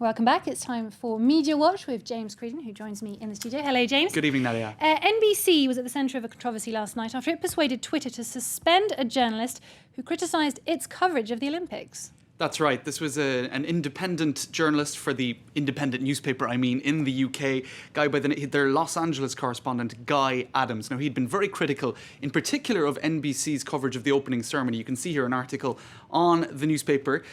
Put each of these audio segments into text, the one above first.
Welcome back. It's time for Media Watch with James Creedon, who joins me in the studio. Hello, James. Good evening, Nadia. NBC was at the centre of a controversy last night after it persuaded Twitter to suspend a journalist who criticised its coverage of the Olympics. That's right. This was an independent journalist for the independent newspaper, in the UK, guy by their Los Angeles correspondent, Guy Adams. Now, he'd been very critical, in particular, of NBC's coverage of the opening ceremony. You can see here an article on the newspaper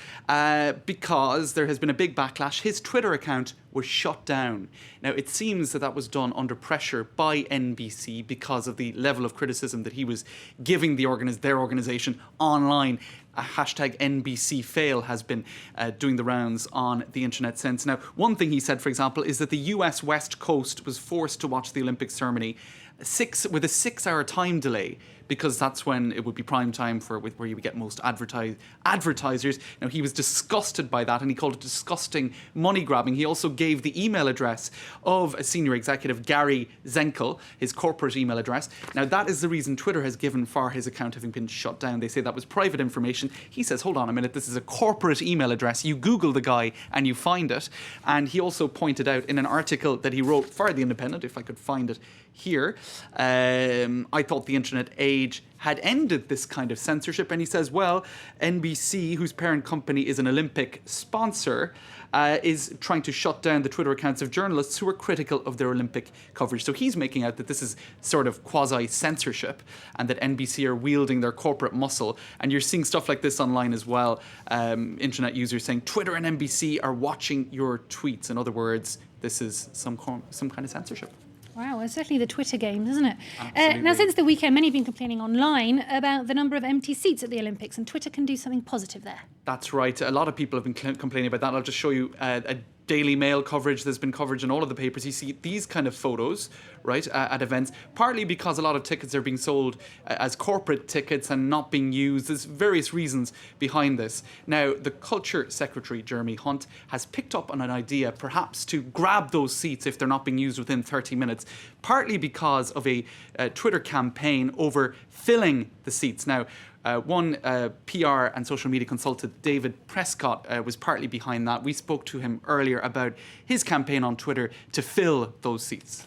because there has been a big backlash. His Twitter account was shut down. Now, it seems that was done under pressure by NBC because of the level of criticism that he was giving their organisation online. A hashtag NBC fail has been doing the rounds on the internet since. Now, one thing he said, for example, is that the US West Coast was forced to watch the Olympic ceremony with a 6-hour time delay, because that's when it would be prime time where you would get most advertisers. Now, he was disgusted by that, and he called it disgusting money grabbing. He also gave the email address of a senior executive, Gary Zenkel, his corporate email address. Now, that is the reason Twitter has given for his account having been shut down. They say that was private information. He says, hold on a minute, this is a corporate email address. You Google the guy and you find it. And he also pointed out in an article that he wrote for The Independent, if I could find it here, I thought the internet age had ended this kind of censorship. And he says, well, NBC, whose parent company is an Olympic sponsor, is trying to shut down the Twitter accounts of journalists who are critical of their Olympic coverage. So he's making out that this is sort of quasi-censorship and that NBC are wielding their corporate muscle. And you're seeing stuff like this online as well. Internet users saying Twitter and NBC are watching your tweets. In other words, this is some kind of censorship. Wow, it's certainly the Twitter games, isn't it? Absolutely. Now, since the weekend, many have been complaining online about the number of empty seats at the Olympics, and Twitter can do something positive there. That's right. A lot of people have been complaining about that. I'll just show you a Daily Mail coverage. There's been coverage in all of the papers. You see these kind of photos, right, at events, partly because a lot of tickets are being sold as corporate tickets and not being used. There's various reasons behind this. Now, the Culture Secretary, Jeremy Hunt, has picked up on an idea perhaps to grab those seats if they're not being used within 30 minutes, partly because of a Twitter campaign over filling the seats. Now, one PR and social media consultant, David Prescott, was partly behind that. We spoke to him earlier about his campaign on Twitter to fill those seats.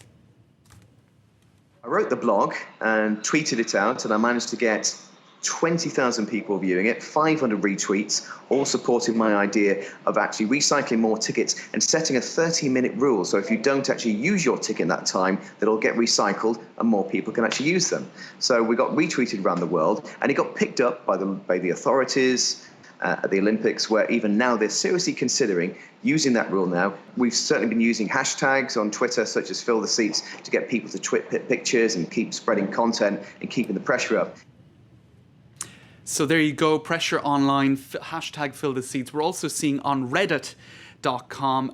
I wrote the blog and tweeted it out, and I managed to get 20,000 people viewing it, 500 retweets, all supporting my idea of actually recycling more tickets and setting a 30-minute rule. So if you don't actually use your ticket in that time, that'll get recycled and more people can actually use them. So we got retweeted around the world, and it got picked up by the authorities at the Olympics, where even now they're seriously considering using that rule now. We've certainly been using hashtags on Twitter, such as fill the seats, to get people to tweet pictures and keep spreading content and keeping the pressure up. So there you go, pressure online, hashtag fill the seats. We're also seeing on reddit.com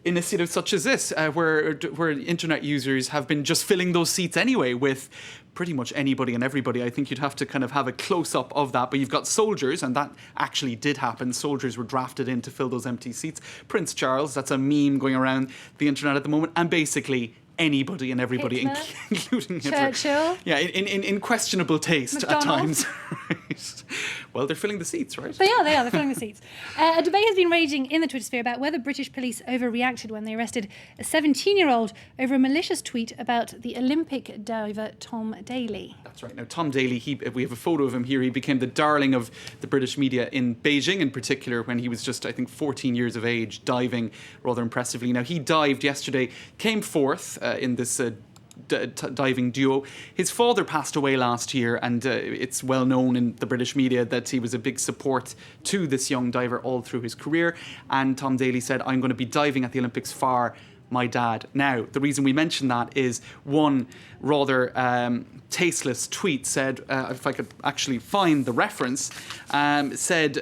initiatives such as this, where internet users have been just filling those seats anyway with pretty much anybody and everybody. I think you'd have to kind of have a close-up of that. But you've got soldiers, and that actually did happen. Soldiers were drafted in to fill those empty seats. Prince Charles, that's a meme going around the internet at the moment. And basically anybody and everybody, including Hitler. Churchill. Yeah, in questionable taste McDonald's. at times. Right. Well, they're filling the seats, right? They are, they're filling the seats. A debate has been raging in the Twitter sphere about whether British police overreacted when they arrested a 17-year-old over a malicious tweet about the Olympic diver Tom Daley. That's right. Now, Tom Daley, we have a photo of him here. He became the darling of the British media in Beijing, in particular, when he was just, I think, 14 years of age, diving rather impressively. Now, he dived yesterday, came fourth in this diving duo. His father passed away last year, and it's well known in the British media that he was a big support to this young diver all through his career. And Tom Daley said, I'm going to be diving at the Olympics for my dad. Now, the reason we mention that is one rather tasteless tweet said, if I could actually find the reference, said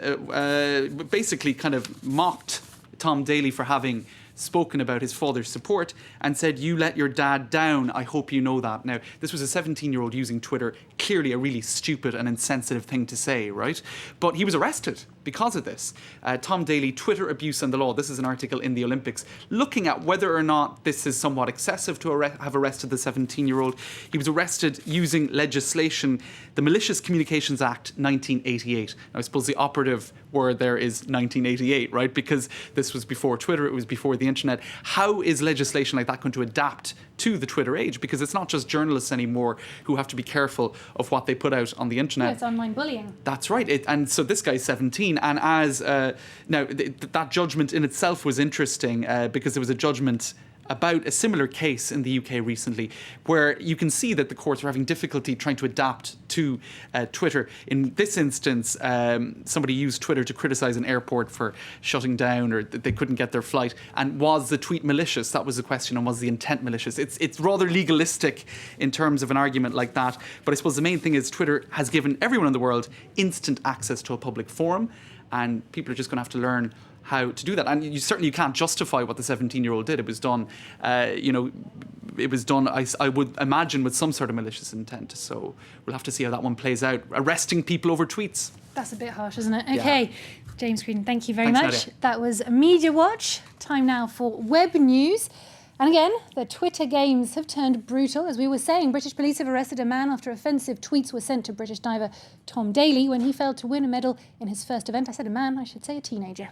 basically kind of mocked Tom Daley for having spoken about his father's support and said, you let your dad down, I hope you know that. Now, this was a 17-year-old using Twitter, clearly a really stupid and insensitive thing to say, right? But he was arrested because of this. Tom Daley, Twitter Abuse and the Law. This is an article in the Olympics looking at whether or not this is somewhat excessive to have arrested the 17-year-old. He was arrested using legislation, the Malicious Communications Act 1988. Now, I suppose the operative word there is 1988, right? Because this was before Twitter, it was before the internet. How is legislation like that going to adapt to the Twitter age? Because it's not just journalists anymore who have to be careful of what they put out on the internet. Yeah, it's online bullying. That's right. And so this guy's 17. And as that judgment in itself was interesting because there was a judgment about a similar case in the UK recently where you can see that the courts are having difficulty trying to adapt to Twitter. In this instance, somebody used Twitter to criticise an airport for shutting down, or that they couldn't get their flight. And was the tweet malicious? That was the question. And was the intent malicious? It's rather legalistic in terms of an argument like that. But I suppose the main thing is Twitter has given everyone in the world instant access to a public forum, and people are just going to have to learn how to do that. And you can't justify what the 17-year-old did. It was done, it was done, I would imagine, with some sort of malicious intent. So we'll have to see how that one plays out. Arresting people over tweets. That's a bit harsh, isn't it? Okay, Yeah. James Green, thank you very Thanks, much. Nadia. That was Media Watch. Time now for web news. And again, the Twitter games have turned brutal. As we were saying, British police have arrested a man after offensive tweets were sent to British diver Tom Daley when he failed to win a medal in his first event. I said a man, I should say a teenager.